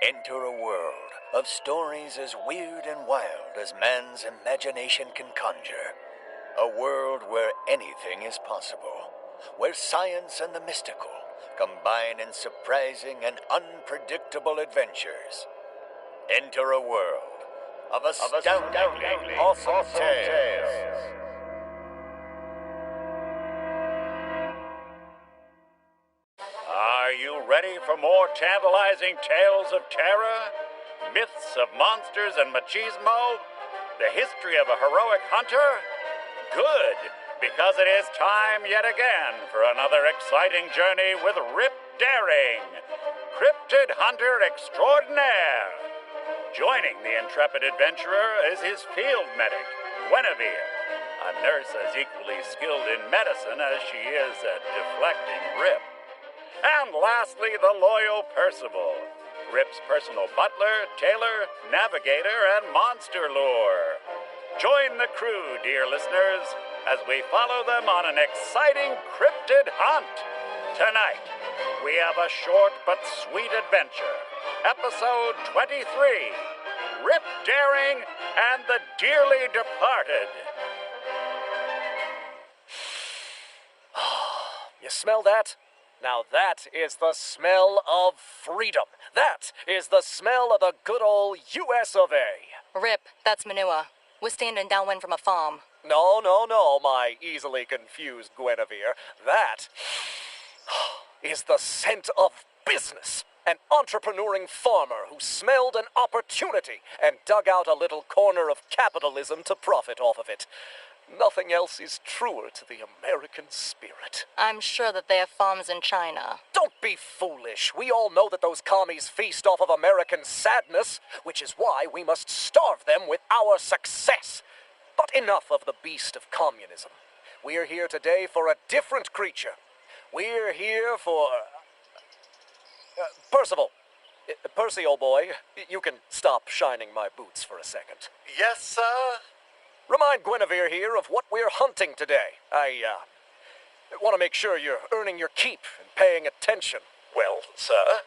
Enter a world of stories as weird and wild as man's imagination can conjure. A world where anything is possible, where science and the mystical combine in surprising and unpredictable adventures. Enter a world of astoundingly awesome tales. Are you ready for more tantalizing tales of terror? Myths of monsters and machismo? The history of a heroic hunter? Good, because it is time yet again for another exciting journey with Rip Daring, cryptid hunter extraordinaire. Joining the intrepid adventurer is his field medic, Guinevere, a nurse as equally skilled in medicine as she is at deflecting Rip. And lastly, the loyal Percival, Rip's personal butler, tailor, navigator, and monster lure. Join the crew, dear listeners, as we follow them on an exciting cryptid hunt. Tonight, we have a short but sweet adventure. Episode 23, Rip Daring and the Dearly Departed. You smell that? Now that is the smell of freedom. That is the smell of the good old US of A. Rip, that's manure. We're standing downwind from a farm. No, my easily confused Guinevere. That is the scent of business. An entrepreneuring farmer who smelled an opportunity and dug out a little corner of capitalism to profit off of it. Nothing else is truer to the American spirit. I'm sure that they have farms in China. Don't be foolish. We all know that those commies feast off of American sadness, which is why we must starve them with our success. But enough of the beast of communism. We're here today for a different creature. We're here for... Percival. Percy, old boy, you can stop shining my boots for a second. Yes, sir? Remind Guinevere here of what we're hunting today. I want to make sure you're earning your keep and paying attention. Well, sir,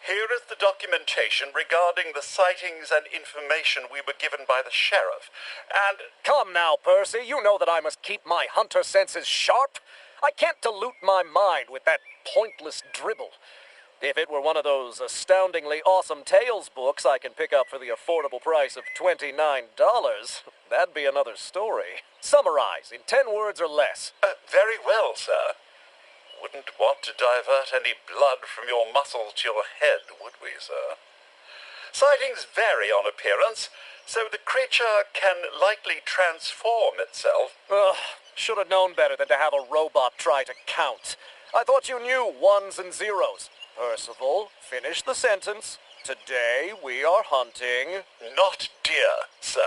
here is the documentation regarding the sightings and information we were given by the sheriff, and... Come now, Percy, you know that I must keep my hunter senses sharp. I can't dilute my mind with that pointless dribble. If it were one of those astoundingly awesome tales books I can pick up for the affordable price of $29, that'd be another story. Summarize in 10 words or less. Very well, sir. Wouldn't want to divert any blood from your muscles to your head, would we, sir? Sightings vary on appearance, so the creature can likely transform itself. Should have known better than to have a robot try to count. I thought you knew ones and zeros. Percival, finish the sentence. Today we are hunting... Not deer, sir.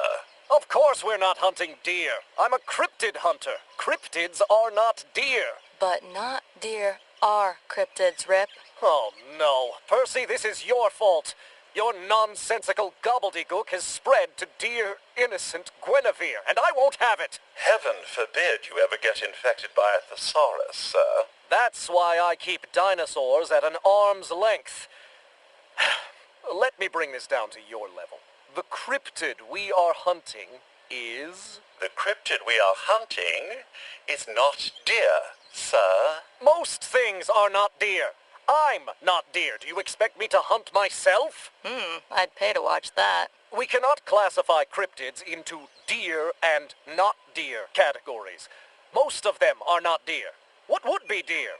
Of course we're not hunting deer. I'm a cryptid hunter. Cryptids are not deer. But not deer are cryptids, Rip. Oh, no. Percy, this is your fault. Your nonsensical gobbledygook has spread to dear, innocent Guinevere, and I won't have it. Heaven forbid you ever get infected by a thesaurus, sir. That's why I keep dinosaurs at an arm's length. Let me bring this down to your level. The cryptid we are hunting is... The cryptid we are hunting is not deer, sir. Most things are not deer. I'm not deer. Do you expect me to hunt myself? I'd pay to watch that. We cannot classify cryptids into deer and not deer categories. Most of them are not deer. What would be deer?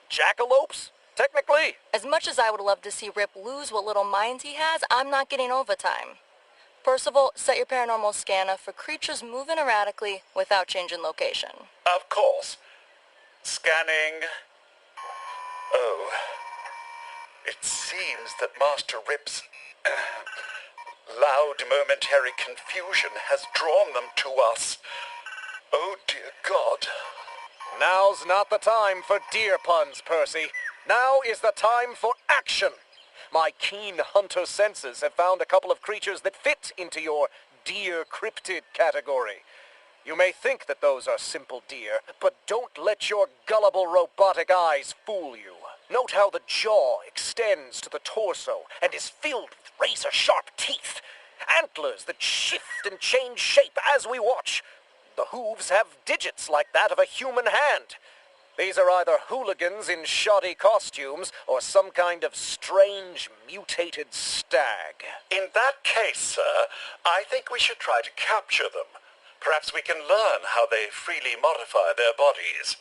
Jackalopes? Technically. As much as I would love to see Rip lose what little minds he has, I'm not getting overtime. Percival, set your paranormal scanner for creatures moving erratically without changing location. Of course. Scanning. Oh. It seems that Master Rip's loud momentary confusion has drawn them to us. Oh, dear God. Now's not the time for deer puns, Percy. Now is the time for action. My keen hunter senses have found a couple of creatures that fit into your deer cryptid category. You may think that those are simple deer, but don't let your gullible robotic eyes fool you. Note how the jaw extends to the torso and is filled with razor-sharp teeth. Antlers that shift and change shape as we watch. The hooves have digits like that of a human hand. These are either hooligans in shoddy costumes or some kind of strange, mutated stag. In that case, sir, I think we should try to capture them. Perhaps we can learn how they freely modify their bodies.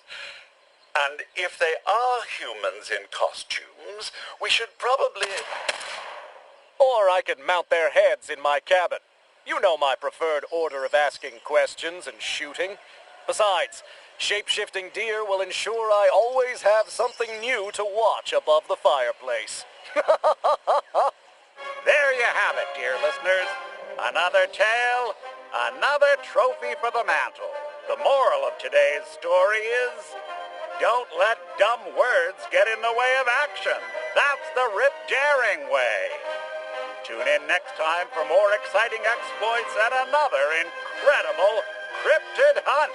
And if they are humans in costumes, we should probably... Or I could mount their heads in my cabin. You know my preferred order of asking questions and shooting. Besides, shape-shifting deer will ensure I always have something new to watch above the fireplace. There you have it, dear listeners. Another tale, another trophy for the mantle. The moral of today's story is, don't let dumb words get in the way of action. That's the Rip Daring way. Tune in next time for more exciting exploits and another incredible cryptid hunt.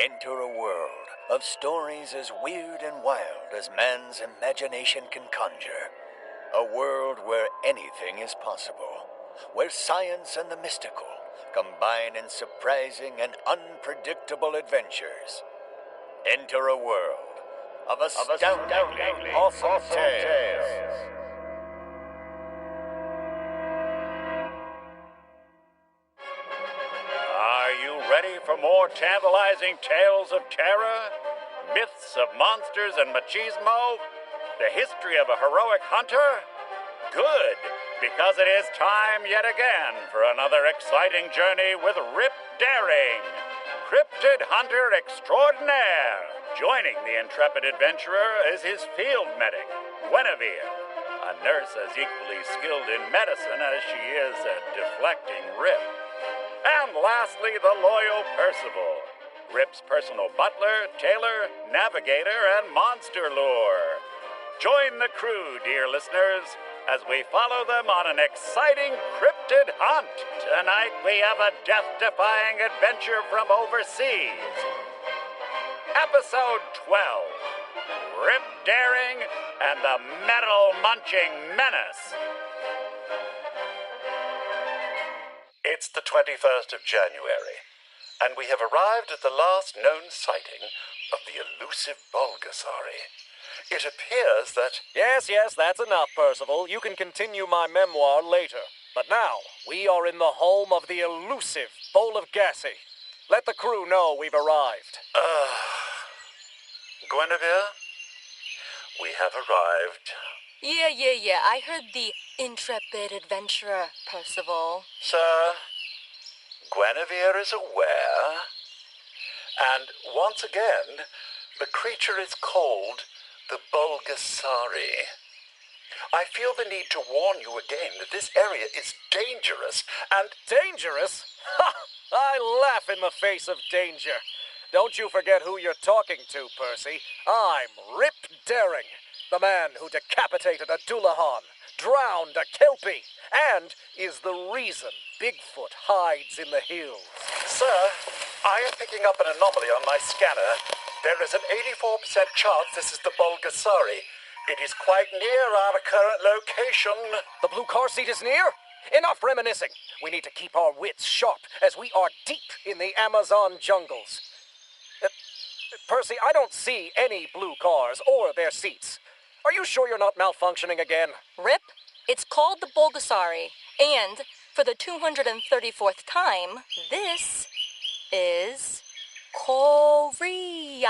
Enter a world of stories as weird and wild as man's imagination can conjure. A world where anything is possible, where science and the mystical combine in surprising and unpredictable adventures. Enter a world of astoundingly awesome tales. Are you ready for more tantalizing tales of terror, myths of monsters and machismo, the history of a heroic hunter? Good, because it is time yet again for another exciting journey with Rip Daring, cryptid hunter extraordinaire. Joining the intrepid adventurer is his field medic, Guinevere, a nurse as equally skilled in medicine as she is at deflecting Rip. And lastly, the loyal Percival, Rip's personal butler, tailor, navigator, and monster lure. Join the crew, dear listeners, as we follow them on an exciting cryptid hunt. Tonight we have a death-defying adventure from overseas. Episode 12, Rip Daring and the Metal-Munching Menace. It's the 21st of January, and we have arrived at the last known sighting of the elusive Bulgasauri. It appears that... Yes, that's enough, Percival. You can continue my memoir later. But now, we are in the home of the elusive Bulgasauri. Let the crew know we've arrived. Guinevere, we have arrived. Yeah. I heard the intrepid adventurer, Percival. Sir, Guinevere is aware. And once again, the creature is called the Bulgasauri. I feel the need to warn you again that this area is dangerous and... Dangerous? Ha! I laugh in the face of danger. Don't you forget who you're talking to, Percy. I'm Rip Daring, the man who decapitated a Doulahan, drowned a Kelpie, and is the reason Bigfoot hides in the hills. Sir, I am picking up an anomaly on my scanner. There is an 84% chance this is the Bulgasari. It is quite near our current location. The blue car seat is near? Enough reminiscing. We need to keep our wits sharp as we are deep in the Amazon jungles. Percy, I don't see any blue cars or their seats. Are you sure you're not malfunctioning again? Rip, it's called the Bulgasari, and for the 234th time, this is Korea.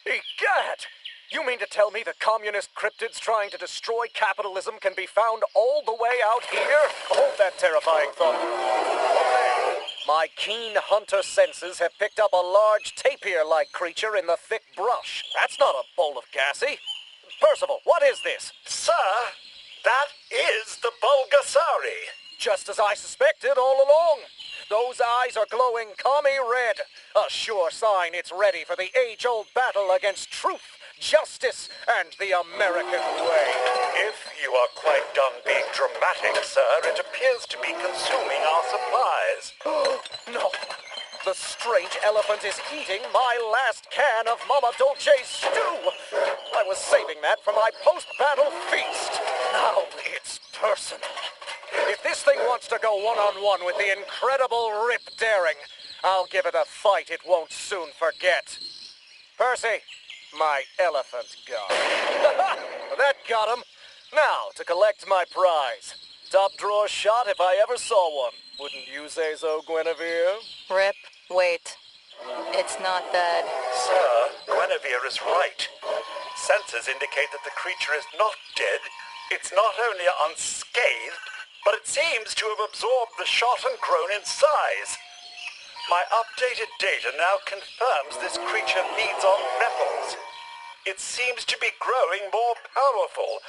Egad! You mean to tell me the communist cryptids trying to destroy capitalism can be found all the way out here? Hold that terrifying thought. My keen hunter senses have picked up a large tapir-like creature in the thick brush. That's not a bowl of gassy. Percival, what is this? Sir, that is the Bulgasari. Just as I suspected all along. Those eyes are glowing commie red. A sure sign it's ready for the age-old battle against truth, justice, and the American way. If you are quite done being dramatic, sir, it appears to be consuming our supplies. No. The strange elephant is eating my last can of Mama Dolce's stew. I was saving that for my post-battle feast. Now it's personal. If this thing wants to go one-on-one with the incredible Rip Daring, I'll give it a fight it won't soon forget. Percy, my elephant gone. That got him. Now, to collect my prize. Top drawer shot if I ever saw one. Wouldn't you say so, Guinevere? Rip, wait. It's not dead. Sir, Guinevere is right. Sensors indicate that the creature is not dead. It's not only unscathed, but it seems to have absorbed the shot and grown in size. My updated data now confirms this creature feeds on metals. It seems to be growing more powerful.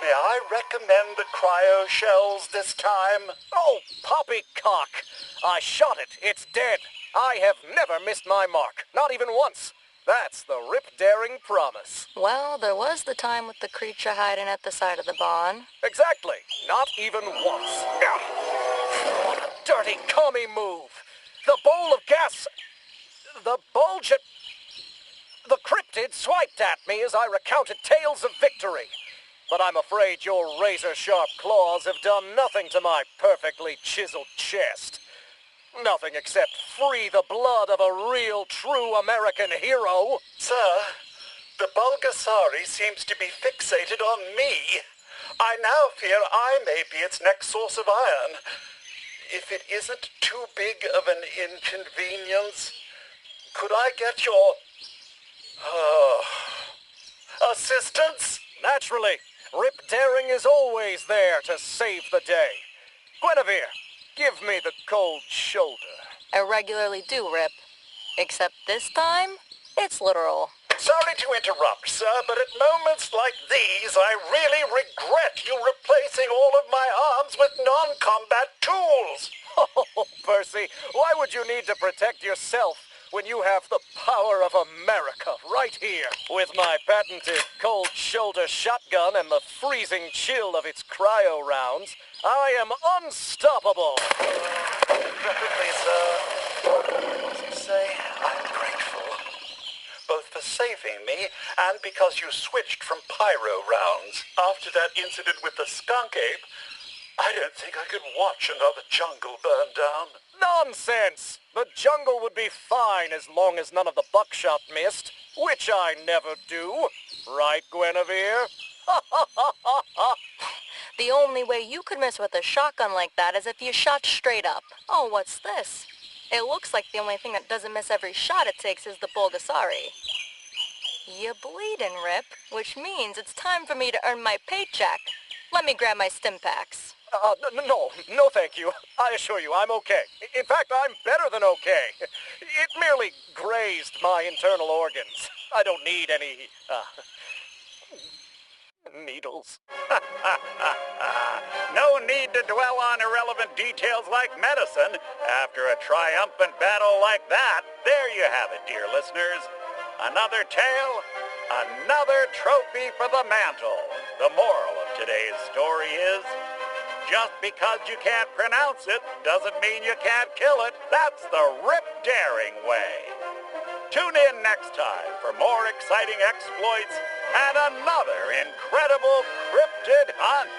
May I recommend the cryo shells this time? Oh, poppycock! I shot it. It's dead. I have never missed my mark. Not even once. That's the Rip Daring promise. Well, there was the time with the creature hiding at the side of the barn. Exactly. Not even once. What a dirty commie move. The bowl of gas... The bulge... The cryptid swiped at me as I recounted tales of victory. But I'm afraid your razor-sharp claws have done nothing to my perfectly chiseled chest. Nothing except free the blood of a real, true American hero. Sir, the Bulgasari seems to be fixated on me. I now fear I may be its next source of iron. If it isn't too big of an inconvenience, could I get your... assistance? Naturally. Rip Daring is always there to save the day. Guinevere, give me the cold shoulder. I regularly do, Rip. Except this time, it's literal. Sorry to interrupt, sir, but at moments like these, I really regret you replacing all of my arms with non-combat tools. Oh, Percy, why would you need to protect yourself when you have the power of America right here? With my patented cold shoulder shotgun and the freezing chill of its cryo rounds, I am unstoppable. Rapidly, sir. As you say, I'm grateful. Both for saving me and because you switched from pyro rounds. After that incident with the skunk ape, I don't think I could watch another jungle burn down. Nonsense! The jungle would be fine as long as none of the buckshot missed, which I never do. Right, Guinevere? The only way you could miss with a shotgun like that is if you shot straight up. Oh, what's this? It looks like the only thing that doesn't miss every shot it takes is the Bulgasari. You're bleeding, Rip, which means it's time for me to earn my paycheck. Let me grab my stim packs. No, thank you. I assure you, I'm okay. In fact, I'm better than okay. It merely grazed my internal organs. I don't need any, Needles. No need to dwell on irrelevant details like medicine. After a triumphant battle like that, there you have it, dear listeners. Another tale, another trophy for the mantle. The moral of today's story is, just because you can't pronounce it doesn't mean you can't kill it. That's the Rip Daring way. Tune in next time for more exciting exploits and another incredible cryptid hunt.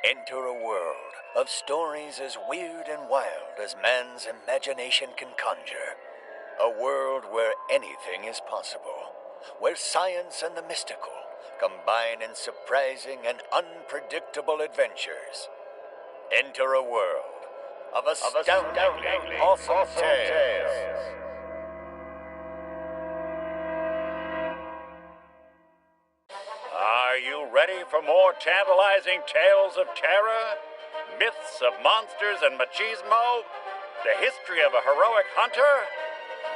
Enter a world of stories as weird and wild as man's imagination can conjure. A world where anything is possible. Where science and the mystical combine in surprising and unpredictable adventures. Enter a world of astoundingly awesome tales. Are you ready for more tantalizing tales of terror, myths of monsters and machismo, the history of a heroic hunter?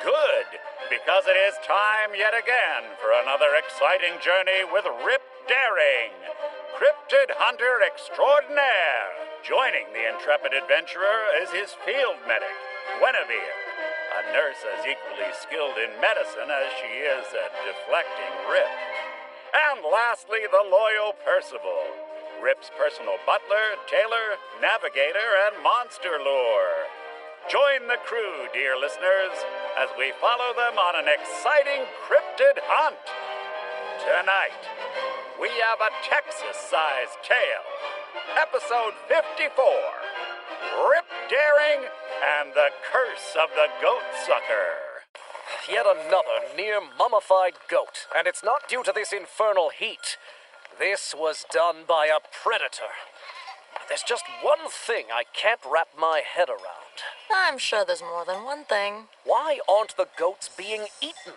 Good, because it is time yet again for another exciting journey with Rip Daring, cryptid hunter extraordinaire. Joining the intrepid adventurer is his field medic, Guinevere, a nurse as equally skilled in medicine as she is at deflecting Rip. And lastly, the loyal Percival, Rip's personal butler, tailor, navigator, and monster lure. Join the crew, dear listeners, as we follow them on an exciting cryptid hunt. Tonight, we have a Texas-sized tale, episode 54, Rip Daring and the Curse of the Goat Sucker. Yet another near mummified goat, and it's not due to this infernal heat. This was done by a predator. There's just one thing I can't wrap my head around. I'm sure there's more than one thing. Why aren't the goats being eaten?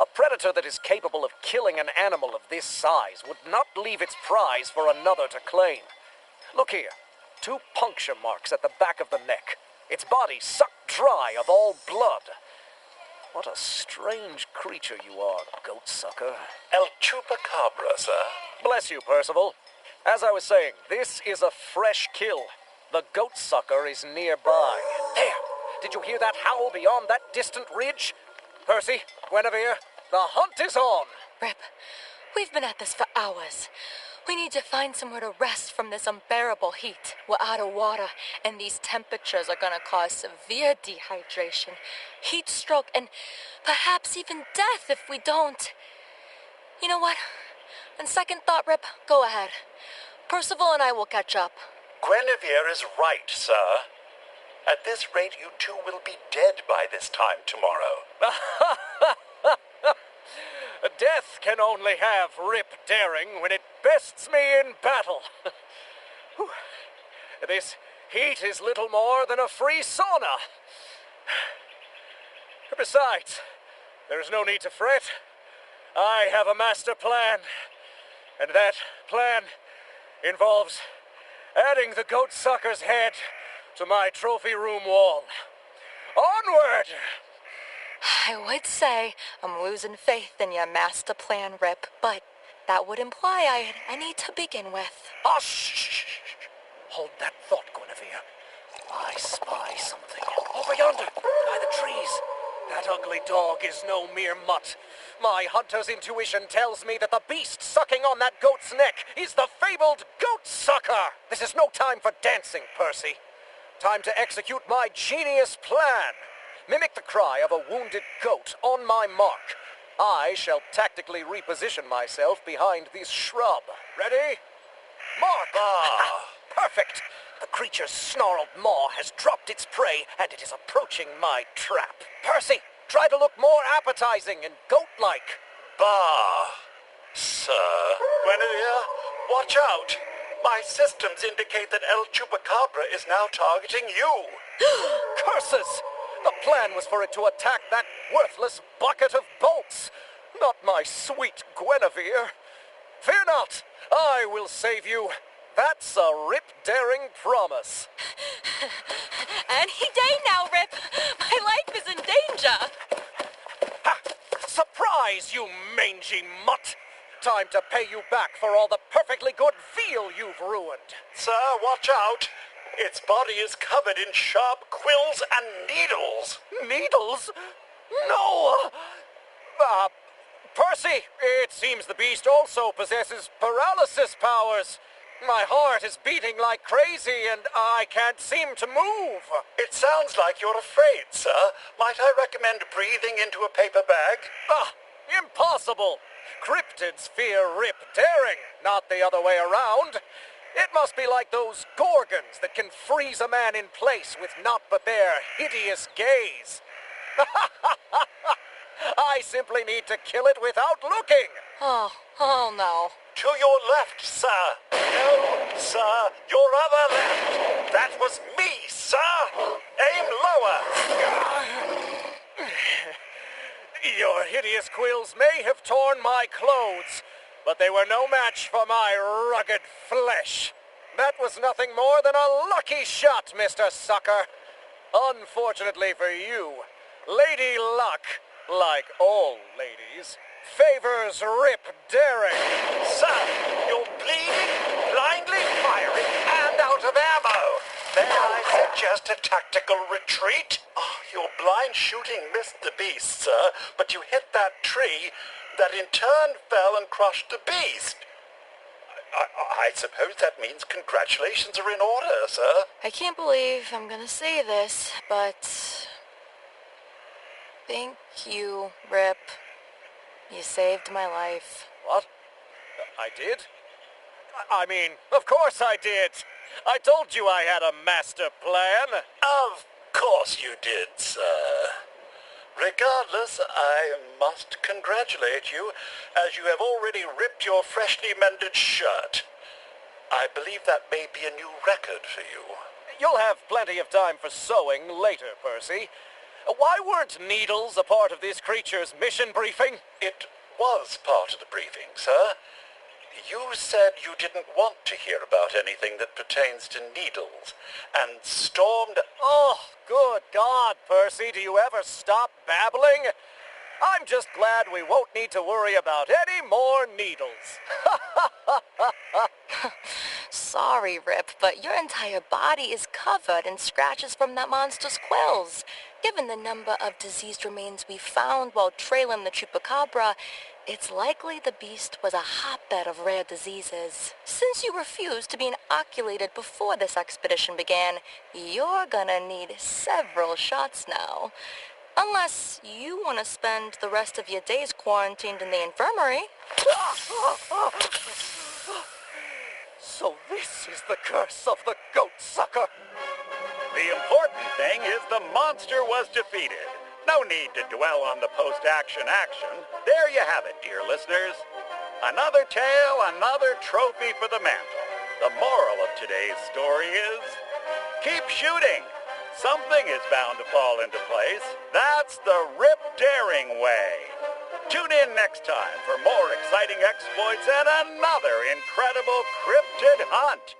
A predator that is capable of killing an animal of this size would not leave its prize for another to claim. Look here, 2 puncture marks at the back of the neck. Its body sucked dry of all blood. What a strange creature you are, goat sucker. El Chupacabra, sir. Bless you, Percival. As I was saying, this is a fresh kill. The goat sucker is nearby. There! Did you hear that howl beyond that distant ridge? Percy, Guinevere, the hunt is on! Rip, we've been at this for hours. We need to find somewhere to rest from this unbearable heat. We're out of water, and these temperatures are gonna cause severe dehydration, heat stroke, and perhaps even death if we don't. You know what? On second thought, Rip, go ahead. Percival and I will catch up. Guinevere is right, sir. At this rate, you two will be dead by this time tomorrow. Death can only have Rip Daring when it bests me in battle. This heat is little more than a free sauna. Besides, there is no need to fret. I have a master plan, and that plan involves adding the goat sucker's head to my trophy room wall. Onward! I would say I'm losing faith in your master plan, Rip, but that would imply I had any to begin with. Ah, shh! Hold that thought, Guinevere. I spy something. Over yonder, by the trees. That ugly dog is no mere mutt. My hunter's intuition tells me that the beast sucking on that goat's neck is the fabled goat sucker. This is no time for dancing, Percy. Time to execute my genius plan. Mimic the cry of a wounded goat on my mark. I shall tactically reposition myself behind this shrub. Ready? Mark! Perfect! The creature's snarled maw has dropped its prey, and it is approaching my trap. Percy, try to look more appetizing and goat-like. Bah! sir. Guinevere, watch out. My systems indicate that El Chupacabra is now targeting you. Curses! The plan was for it to attack that worthless bucket of bolts, not my sweet Guinevere. Fear not, I will save you. That's a Rip Daring promise. Any day now, Rip. My life is in danger. Ha! Surprise, you mangy mutt! Time to pay you back for all the perfectly good veal you've ruined. Sir, watch out. Its body is covered in sharp quills and needles. Needles? No! Percy, it seems the beast also possesses paralysis powers. My heart is beating like crazy and I can't seem to move. It sounds like you're afraid, sir. Might I recommend breathing into a paper bag? Impossible! Cryptids fear Rip Daring, not the other way around. It must be like those gorgons that can freeze a man in place with naught but their hideous gaze. I simply need to kill it without looking. Oh no. To your left, sir. No, sir. Your other left. That was me, sir. Aim lower. Your hideous quills may have torn my clothes, but they were no match for my rugged flesh. That was nothing more than a lucky shot, Mr. Sucker. Unfortunately for you, Lady Luck, like all ladies, favors Rip Daring. Sir, you're bleeding, blindly firing, and out of ammo. May I suggest a tactical retreat? Oh, your blind shooting missed the beast, sir, but you hit that tree that in turn fell and crushed the beast. I suppose that means congratulations are in order, sir. I can't believe I'm gonna say this, but thank you, Rip. You saved my life. What? I did? I mean, of course I did. I told you I had a master plan. Of course you did, sir. Regardless, I must congratulate you, as you have already ripped your freshly mended shirt. I believe that may be a new record for you. You'll have plenty of time for sewing later, Percy. Why weren't needles a part of this creature's mission briefing? It was part of the briefing, sir. You said you didn't want to hear about anything that pertains to needles, and stormed... Oh, good God, Percy, do you ever stop babbling? I'm just glad we won't need to worry about any more needles. Sorry, Rip, but your entire body is covered in scratches from that monster's quills. Given the number of diseased remains we found while trailing the Chupacabra, it's likely the beast was a hotbed of rare diseases. Since you refused to be inoculated before this expedition began, you're gonna need several shots now. Unless you want to spend the rest of your days quarantined in the infirmary. So this is the curse of the goat sucker. The important thing is the monster was defeated. No need to dwell on the post-action action. There you have it, dear listeners. Another tale, another trophy for the mantle. The moral of today's story is, keep shooting. Something is bound to fall into place. That's the Rip Daring way. Tune in next time for more exciting exploits and another incredible cryptid hunt.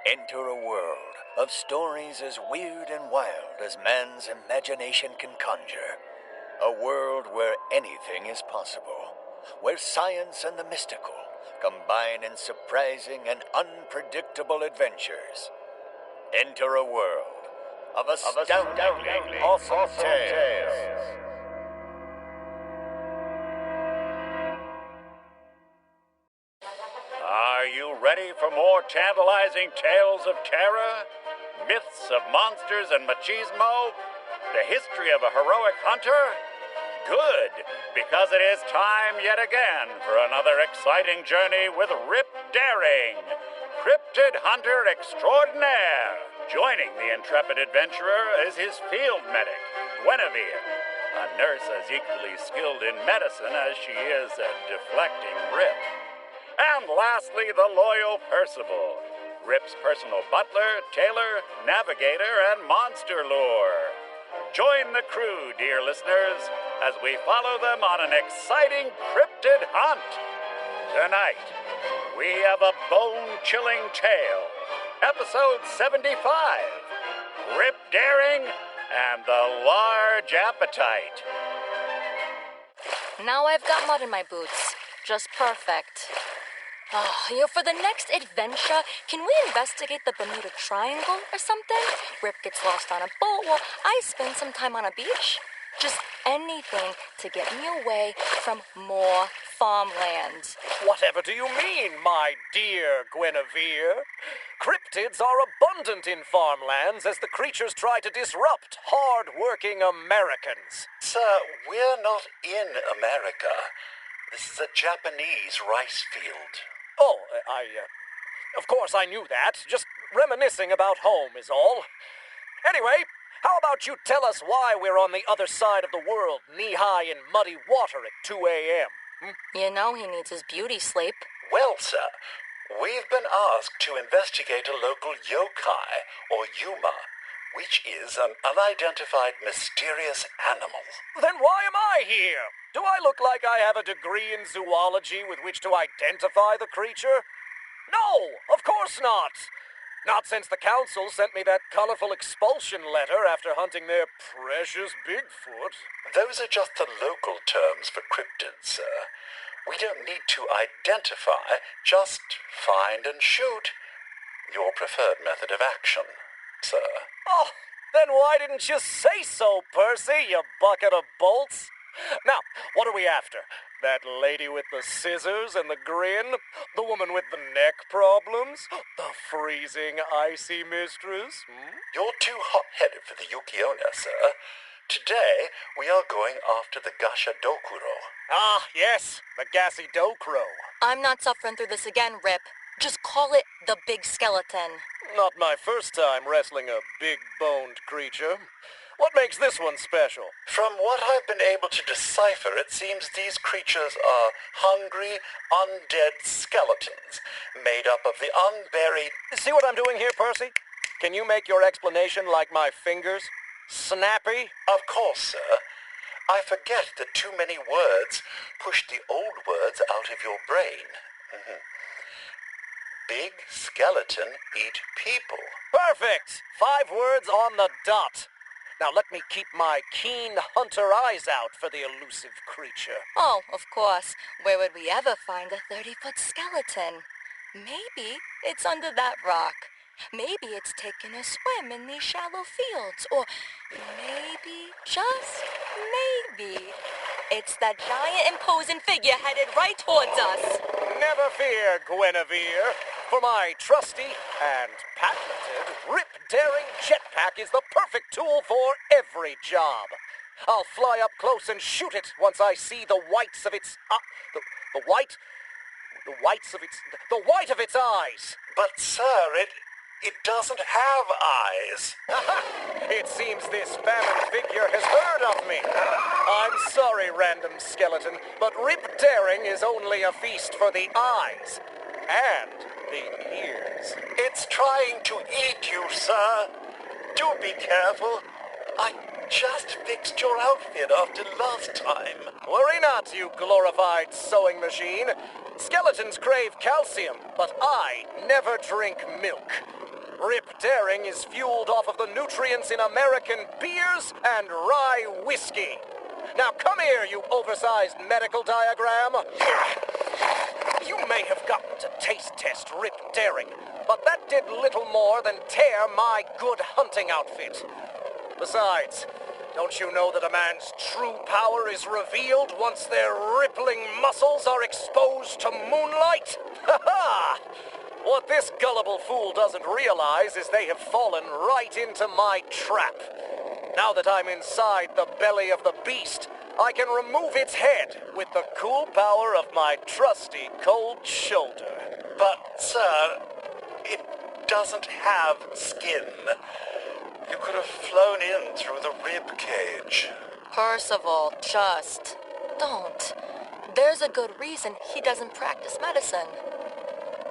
Enter a world of stories as weird and wild as man's imagination can conjure. A world where anything is possible, where science and the mystical combine in surprising and unpredictable adventures. Enter a world of astoundingly awesome tales. Are you ready for more tantalizing tales of terror, myths of monsters and machismo, the history of a heroic hunter? Good, because it is time yet again for another exciting journey with Rip Daring, cryptid hunter extraordinaire. Joining the intrepid adventurer is his field medic, Guinevere, a nurse as equally skilled in medicine as she is at deflecting Rip. And lastly, the loyal Percival, Rip's personal butler, tailor, navigator, and monster lure. Join the crew, dear listeners, as we follow them on an exciting cryptid hunt. Tonight, we have a bone-chilling tale, episode 75, Rip Daring and the Large Appetite. Now I've got mud in my boots. Just perfect. For the next adventure, can we investigate the Bermuda Triangle or something? Rip gets lost on a boat while I spend some time on a beach. Just anything to get me away from more farmland. Whatever do you mean, my dear Guinevere? Cryptids are abundant in farmlands as the creatures try to disrupt hard-working Americans. Sir, we're not in America. This is a Japanese rice field. Oh, of course I knew that. Just reminiscing about home is all. Anyway, how about you tell us why we're on the other side of the world, knee-high in muddy water at 2 a.m.? You know he needs his beauty sleep. Well, sir, we've been asked to investigate a local yokai, or yuma, which is an unidentified mysterious animal. Then why am I here? Do I look like I have a degree in zoology with which to identify the creature? No, of course not. Not since the council sent me that colorful expulsion letter after hunting their precious Bigfoot. Those are just the local terms for cryptids, sir. We don't need to identify, just find and shoot. Your preferred method of action, sir. Oh, then why didn't you say so, Percy, you bucket of bolts? Now, what are we after? That lady with the scissors and the grin? The woman with the neck problems? The freezing, icy mistress? You're too hot-headed for the Yukiona, sir. Today, we are going after the Gasha Dokuro. Ah, yes, the gassy Dokuro. I'm not suffering through this again, Rip. Just call it the Big Skeleton. Not my first time wrestling a big-boned creature. What makes this one special? From what I've been able to decipher, it seems these creatures are hungry, undead skeletons, made up of the unburied... See what I'm doing here, Percy? Can you make your explanation like my fingers? Snappy? Of course, sir. I forget that too many words push the old words out of your brain. Big skeleton eat people. Perfect! 5 words on the dot. Now let me keep my keen hunter eyes out for the elusive creature. Oh, of course. Where would we ever find a 30-foot skeleton? Maybe it's under that rock. Maybe it's taking a swim in these shallow fields. Or maybe, just maybe, it's that giant imposing figure headed right towards us. Never fear, Guinevere. For my trusty and patented Rip Daring jetpack is the perfect tool for every job. I'll fly up close and shoot it once I see the whites of its... the white of its eyes. But, sir, it doesn't have eyes. It seems this famine figure has heard of me. I'm sorry, random skeleton, but Rip Daring is only a feast for the eyes. And the ears. It's trying to eat you, sir. Do be careful. I just fixed your outfit after last time. Worry not, you glorified sewing machine. Skeletons crave calcium, but I never drink milk. Rip Daring is fueled off of the nutrients in American beers and rye whiskey. Now come here, you oversized medical diagram. You may have gotten to taste test Rip Daring, but that did little more than tear my good hunting outfit. Besides, don't you know that a man's true power is revealed once their rippling muscles are exposed to moonlight? Ha ha! What this gullible fool doesn't realize is they have fallen right into my trap. Now that I'm inside the belly of the beast, I can remove its head with the cool power of my trusty cold shoulder. But, sir, it doesn't have skin. You could have flown in through the rib cage. Percival, just don't. There's a good reason he doesn't practice medicine.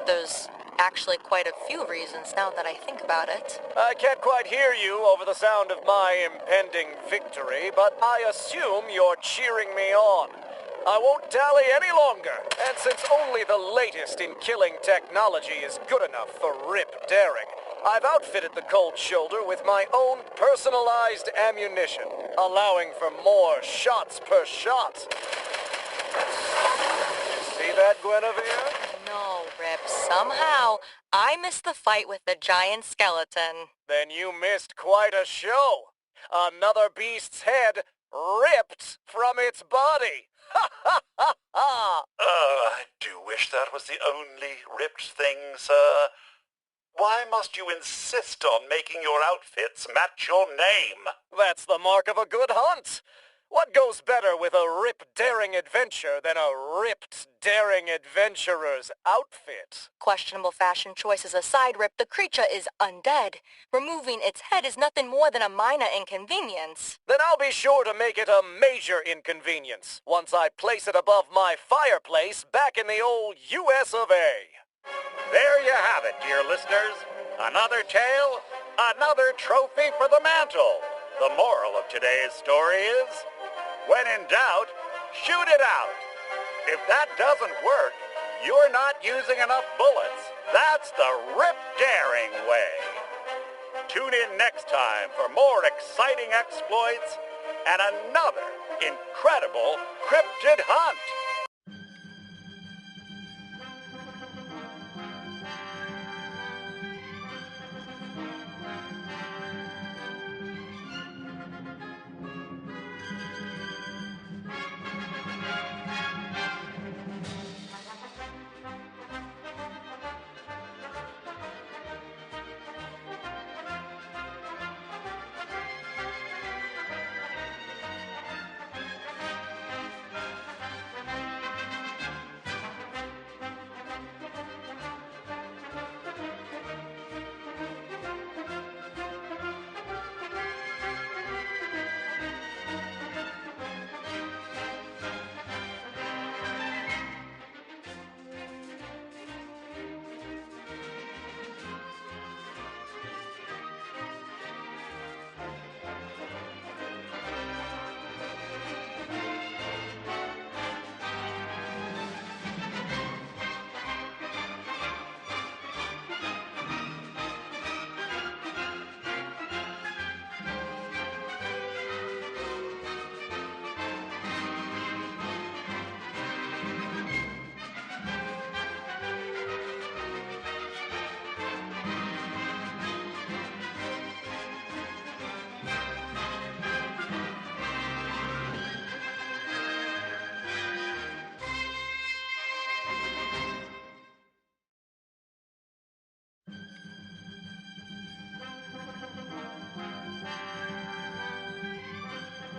There's actually quite a few reasons now that I think about it. I can't quite hear you over the sound of my impending victory, but I assume you're cheering me on. I won't dally any longer, and since only the latest in killing technology is good enough for Rip Daring, I've outfitted the cold shoulder with my own personalized ammunition, allowing for more shots per shot. See that, Guinevere? No, Rip, somehow I missed the fight with the giant skeleton. Then you missed quite a show. Another beast's head ripped from its body. Ha ha ha ha! I do wish that was the only ripped thing, sir. Why must you insist on making your outfits match your name? That's the mark of a good hunt. What goes better with a Rip Daring adventure than a ripped daring adventurer's outfit? Questionable fashion choices aside, Rip, the creature is undead. Removing its head is nothing more than a minor inconvenience. Then I'll be sure to make it a major inconvenience once I place it above my fireplace back in the old US of A. There you have it, dear listeners. Another tale, another trophy for the mantle. The moral of today's story is, when in doubt, shoot it out. If that doesn't work, you're not using enough bullets. That's the Rip Daring way. Tune in next time for more exciting exploits and another incredible cryptid hunt.